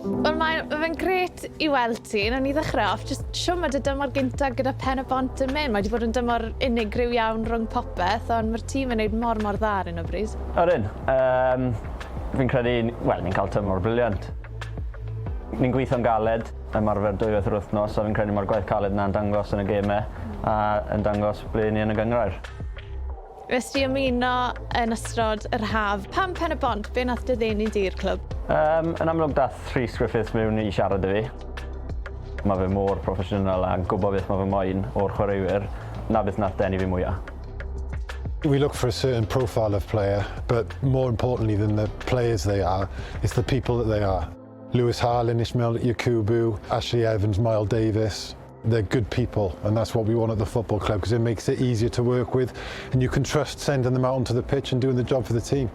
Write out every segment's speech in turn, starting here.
Wel, mae'n gret I weld ti, nawn ni ddechrau off. Just siwr mae dy dymor gyntaf gyda Pen-y-bont yn mynd. Mae wedi bod yn dymor unigryw iawn rhwng popeth, ond mae'r tîm yn gwneud mor dda ar hyn o bryd. Ydyn. Fi'n credu, wel, ni'n cael tymor briliant. Ni'n gweithio'n galed, ymarfer 2 yr wythnos, a fi'n credu mae'r gwaith caled yna'n dangos yn y gemau a yn dangos ble ni yn y gyngrair. Fes ti ymuno yn ystod yr haf. Pam Pen-y-bont, be nath dy ddenu di'r clwb? Yn amlwg dath Rhys Griffiths mewn I siarad â fi. Mae fe mor proffesiynol a gwybod beth mae fe moyn o'r chwaraewr, na beth nath denu fi mwyaf. We look for a certain profile of player, but more importantly than the players they are, it's the people that they are. Lewis Harlan, Ishmael Yakubu, Ashley Evans, Mael Davies. They're good people, and that's what we want at the football club because it makes it easier to work with and you can trust sending them out onto the pitch and doing the job for the team.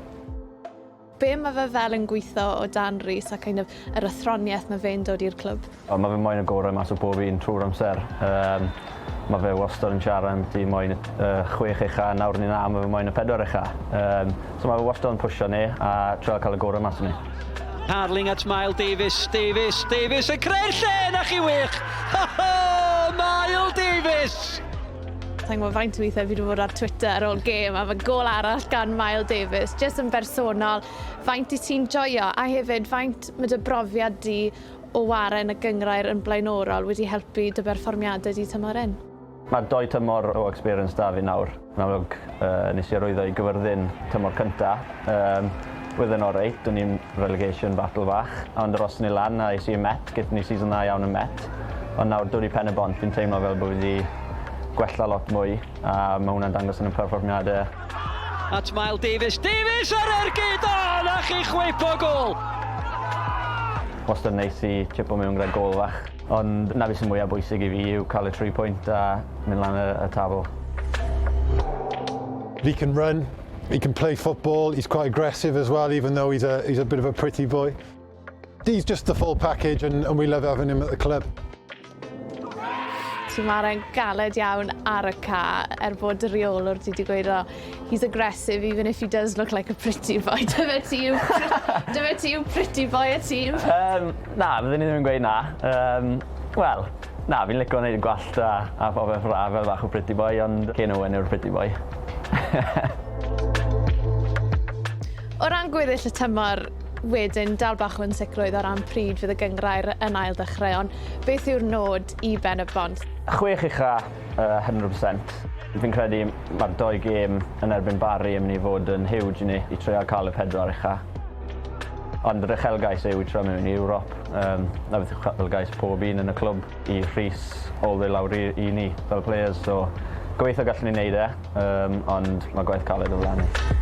Be mae fe fel yn gweithio o dan Rhys a kind of yr athroniaeth mae fe'n dod i'r clwb? Mae fe moyn y gorau mas o bob un trwy'r amser. Mae fe wastad yn siarad am ti moyn 6 ucha, nawr ni'n am, mae fe moyn y 4 ucha. So mae fe wastad yn pwysio ni a trio cael y gorau mas o ni. Harling at Mael Davies, Davies yn creu'r lle na chi wych! Mael Davies! Sa'n gwybod faint o weithiau fi wedi bod ar Twitter ar ôl gêm a fe gol arall gan Mael Davies, jyst yn bersonol, faint I ti'n joio a hefyd faint mae dy brofiad di o waren y gyngrair yn blaenorol wedi helpu dy berfformiadau di tymor hyn? Mae 2 tymor o experience da fi nawr. Yn amlwg nes I arwyddo I gyfyrddin tymor cyntaf. Wydden o'r reit, dwi'n ni'n relegation battle fach, ond dros ni lan a I Met, gyda ni season dda iawn yn Met. Ond nawr dod I Pen-y-bont, fi'n teimlo fel bod wedi gwella lot mwy, a mae hwnna'n dangos yn y perfformiadau. At Mael Davies, Davies ar gyda, na chi chwipo gol! Wastad neis I chipo mewn gyda gol fach, ond na beth sy'n mwyaf bwysig I fi yw cael y 3 pwynt a mynd lan y tabl. He can run. He can play football, he's quite aggressive as well, even though he's a bit of a pretty boy. He's just the full package and we love having him at the club. Mae'n galed iawn ar y ca, bod y reolwr ti wedi gweud, he's aggressive even if he does look like a pretty boy. Dyma ti yw pretty boy y tîm? Na, byddwn I ddim yn gweud na. Wel, na, fi'n licio wneud y gwallt a popeth rha fel bach o pretty boy, ond Cyn Owen yw'r pretty boy. O ran gweddill y tymor wedyn, dal bach o'n sicrwydd o ran pryd fydd y gyngrair yn ail ddechrau, ond beth yw'r nod I Pen-y-bont? 6 ucha, 100%. Fi'n credu mae'r 2 gêm yn erbyn Bari yn mynd I fod yn huge I ni I trio cael y 4 ucha. Ond yr uchelgais yw I trio mewn I Ewrop. Na beth uchelgais pob un yn y clwb I Rhys all the way lawr I ni fel players. So gobeithio gallwn ni wneud ond mae gwaith caled o flaen ni.